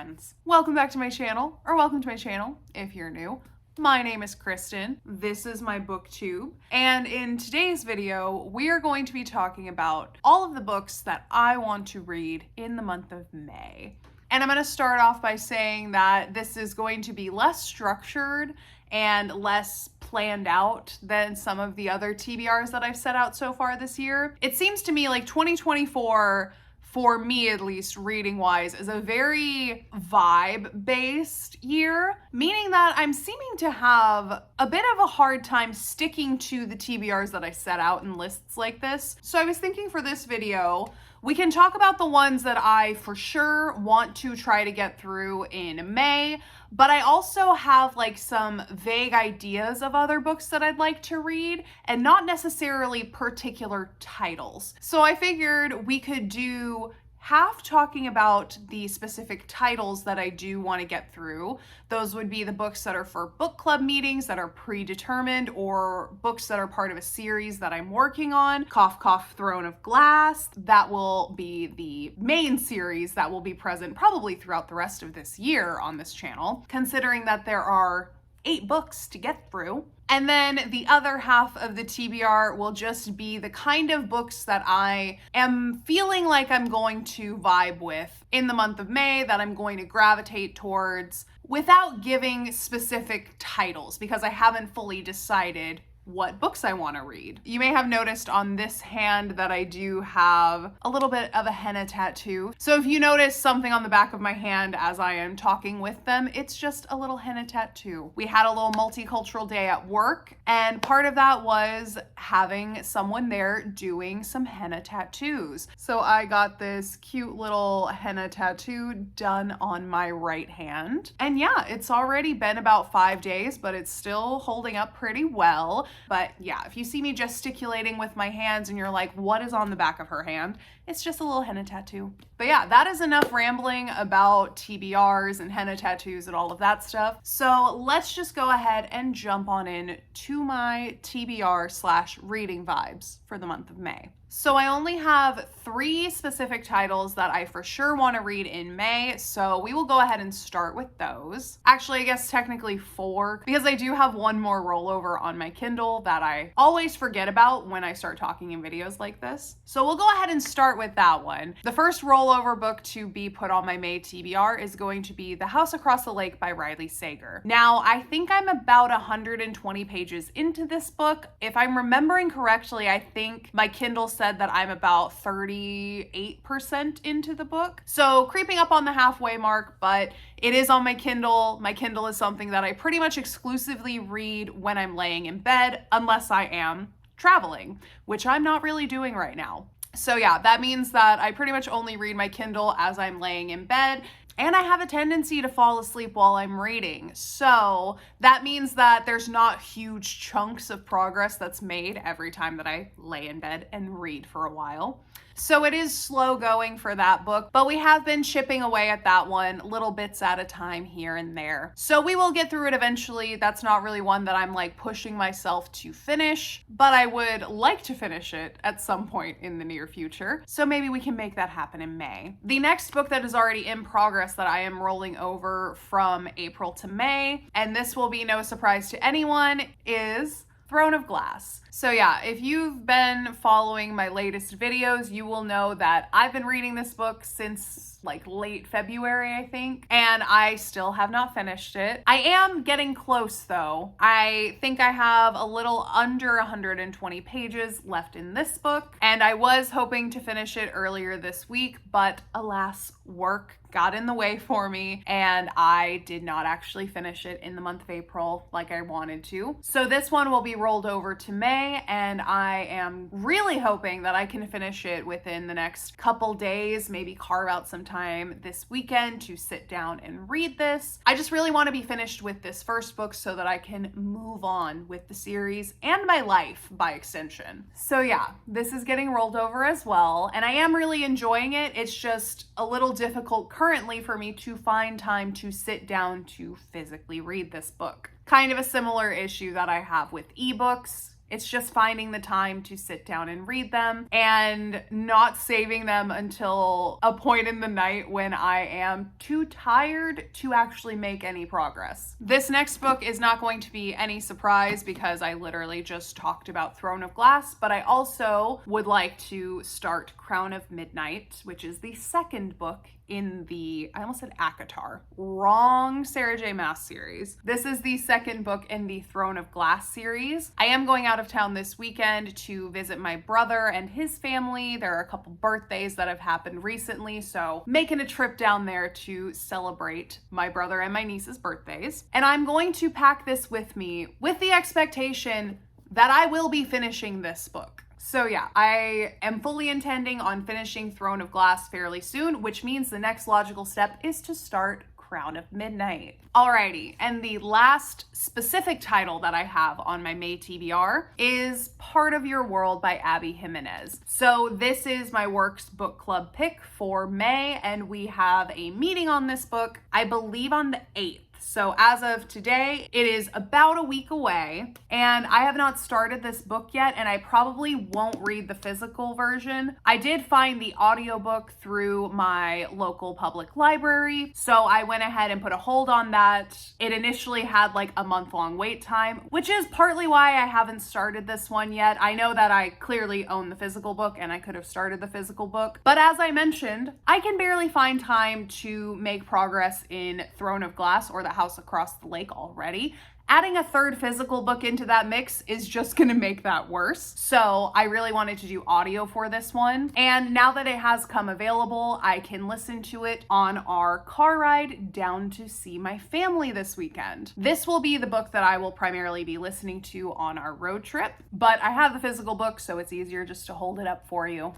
friends. Welcome back to my channel, or welcome to my channel if you're new. My name is Kristen. This is my booktube, and in today's video, we are going to be talking about all of the books that I want to read in the month of May. And I'm going to start off by saying that this is going to be less structured and less planned out than some of the other TBRs that I've set out so far this year. It seems to me like 2024, for me at least, reading wise, is a very vibe based year, meaning that I'm seeming to have a bit of a hard time sticking to the TBRs that I set out in lists like this. So I was thinking for this video, we can talk about the ones that I for sure want to try to get through in May, but I also have like some vague ideas of other books that I'd like to read and not necessarily particular titles. So I figured we could do half talking about the specific titles that I do want to get through. Those would be the books that are for book club meetings that are predetermined, or books that are part of a series that I'm working on. Cough, cough, Throne of Glass. That will be the main series that will be present probably throughout the rest of this year on this channel, considering that there are 8 books to get through. And then the other half of the TBR will just be the kind of books that I am feeling like I'm going to vibe with in the month of May, that I'm going to gravitate towards without giving specific titles, because I haven't fully decided what books I want to read. You may have noticed on this hand that I do have a little bit of a henna tattoo. So if you notice something on the back of my hand as I am talking with them, it's just a little henna tattoo. We had a little multicultural day at work, and part of that was having someone there doing some henna tattoos. So I got this cute little henna tattoo done on my right hand. And yeah, it's already been about 5 days, but it's still holding up pretty well. But yeah, if you see me gesticulating with my hands and you're like, what is on the back of her hand? It's just a little henna tattoo. But yeah, that is enough rambling about TBRs and henna tattoos and all of that stuff. So let's just go ahead and jump on in to my TBR/reading vibes for the month of May. So I only have 3 specific titles that I for sure want to read in May, so we will go ahead and start with those. Actually, I guess technically 4, because I do have one more rollover on my Kindle that I always forget about when I start talking in videos like this. So we'll go ahead and start with that one. The first rollover book to be put on my May TBR is going to be The House Across the Lake by Riley Sager. Now, I think I'm about 120 pages into this book. If I'm remembering correctly, I think my Kindle said that I'm about 38% into the book. So creeping up on the halfway mark, but it is on my Kindle. My Kindle is something that I pretty much exclusively read when I'm laying in bed, unless I am traveling, which I'm not really doing right now. So yeah, that means that I pretty much only read my Kindle as I'm laying in bed. And I have a tendency to fall asleep while I'm reading. So that means that there's not huge chunks of progress that's made every time that I lay in bed and read for a while. So it is slow going for that book, but we have been chipping away at that one little bits at a time here and there. So we will get through it eventually. That's not really one that I'm like pushing myself to finish, but I would like to finish it at some point in the near future. So maybe we can make that happen in May. The next book that is already in progress that I am rolling over from April to May, and this will be no surprise to anyone, is Throne of Glass. So yeah, if you've been following my latest videos, you will know that I've been reading this book since like late February, I think, and I still have not finished it. I am getting close though. I think I have a little under 120 pages left in this book, and I was hoping to finish it earlier this week, but alas, work got in the way for me, and I did not actually finish it in the month of April like I wanted to. So this one will be rolled over to May, and I am really hoping that I can finish it within the next couple days, maybe carve out some time this weekend to sit down and read this. I just really want to be finished with this first book so that I can move on with the series and my life by extension. So yeah, this is getting rolled over as well, and I am really enjoying it. It's just a little difficult currently for me to find time to sit down to physically read this book. Kind of a similar issue that I have with ebooks. It's just finding the time to sit down and read them and not saving them until a point in the night when I am too tired to actually make any progress. This next book is not going to be any surprise because I literally just talked about Throne of Glass, but I also would like to start Crown of Midnight, which is the second book in the, I almost said Agatha, wrong, Sarah J. Maas series. This is the second book in the Throne of Glass series. I am going out of town this weekend to visit my brother and his family. There are a couple birthdays that have happened recently, so making a trip down there to celebrate my brother and my niece's birthdays. And I'm going to pack this with me with the expectation that I will be finishing this book. So yeah, I am fully intending on finishing Throne of Glass fairly soon, which means the next logical step is to start Crown of Midnight. Alrighty, and the last specific title that I have on my May TBR is Part of Your World by Abby Jiminez. So this is my Works book club pick for May, and we have a meeting on this book, I believe on the 8th. So as of today, it is about a week away, and I have not started this book yet, and I probably won't read the physical version. I did find the audiobook through my local public library, so I went ahead and put a hold on that. It initially had like a month-long wait time, which is partly why I haven't started this one yet. I know that I clearly own the physical book, and I could have started the physical book, but as I mentioned, I can barely find time to make progress in Throne of Glass or the House Across the Lake already. Adding a third physical book into that mix is just gonna make that worse. So I really wanted to do audio for this one. And now that it has come available, I can listen to it on our car ride down to see my family this weekend. This will be the book that I will primarily be listening to on our road trip, but I have the physical book, so it's easier just to hold it up for you.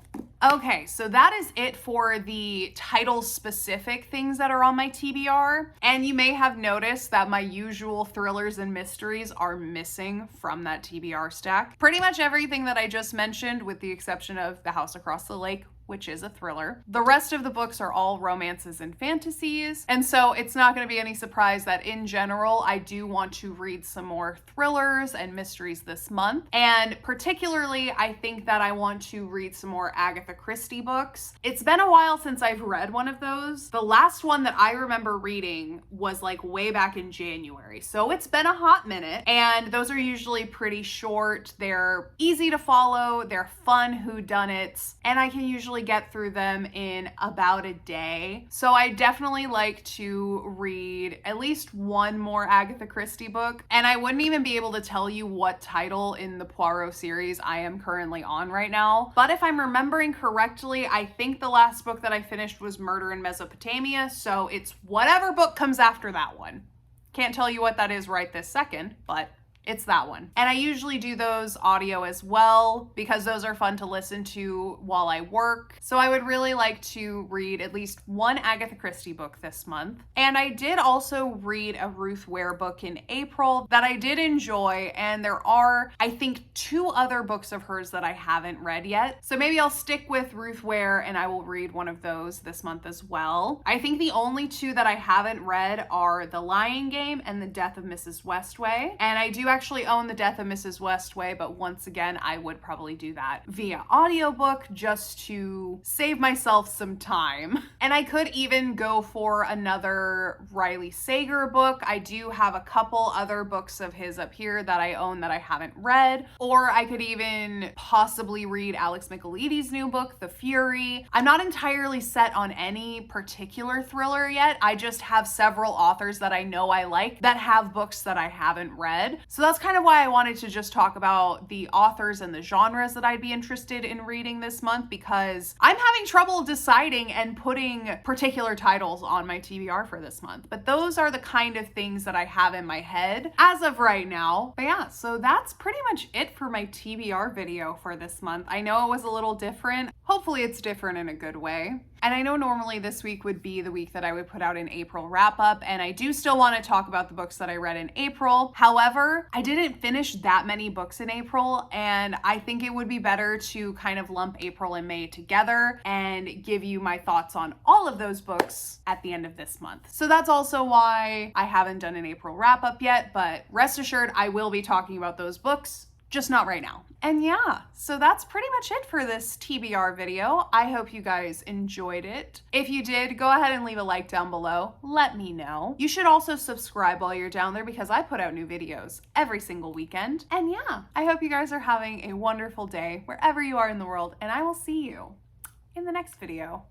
Okay, so that is it for the title-specific things that are on my TBR. And you may have noticed that my usual thrillers and mysteries are missing from that TBR stack. Pretty much everything that I just mentioned, with the exception of The House Across the Lake, which is a thriller. The rest of the books are all romances and fantasies, and so it's not going to be any surprise that in general I do want to read some more thrillers and mysteries this month, and particularly I think that I want to read some more Agatha Christie books. It's been a while since I've read one of those. The last one that I remember reading was like way back in January, so it's been a hot minute, and those are usually pretty short. They're easy to follow, they're fun whodunits, and I can usually get through them in about a day. So I definitely like to read at least one more Agatha Christie book, and I wouldn't even be able to tell you what title in the Poirot series I am currently on right now. But if I'm remembering correctly, I think the last book that I finished was Murder in Mesopotamia, so it's whatever book comes after that one. Can't tell you what that is right this second, but it's that one. And I usually do those audio as well because those are fun to listen to while I work. So I would really like to read at least one Agatha Christie book this month. And I did also read a Ruth Ware book in April that I did enjoy. And there are, I think, 2 other books of hers that I haven't read yet. So maybe I'll stick with Ruth Ware and I will read one of those this month as well. I think the only 2 that I haven't read are The Lying Game and The Death of Mrs. Westway. And I do actually own The Death of Mrs. Westway, but once again, I would probably do that via audiobook just to save myself some time. And I could even go for another Riley Sager book. I do have a couple other books of his up here that I own that I haven't read, or I could even possibly read Alex Michaelides' new book, The Fury. I'm not entirely set on any particular thriller yet. I just have several authors that I know I like that have books that I haven't read. So that's kind of why I wanted to just talk about the authors and the genres that I'd be interested in reading this month, because I'm having trouble deciding and putting particular titles on my TBR for this month. But those are the kind of things that I have in my head as of right now. But yeah, so that's pretty much it for my TBR video for this month. I know it was a little different. Hopefully it's different in a good way. And I know normally this week would be the week that I would put out an April wrap up, and I do still want to talk about the books that I read in April. However, I didn't finish that many books in April, and I think it would be better to kind of lump April and May together and give you my thoughts on all of those books at the end of this month. So that's also why I haven't done an April wrap up yet, but rest assured I will be talking about those books just not right now. And yeah, so that's pretty much it for this TBR video. I hope you guys enjoyed it. If you did, go ahead and leave a like down below. Let me know. You should also subscribe while you're down there because I put out new videos every single weekend. And yeah, I hope you guys are having a wonderful day wherever you are in the world, and I will see you in the next video.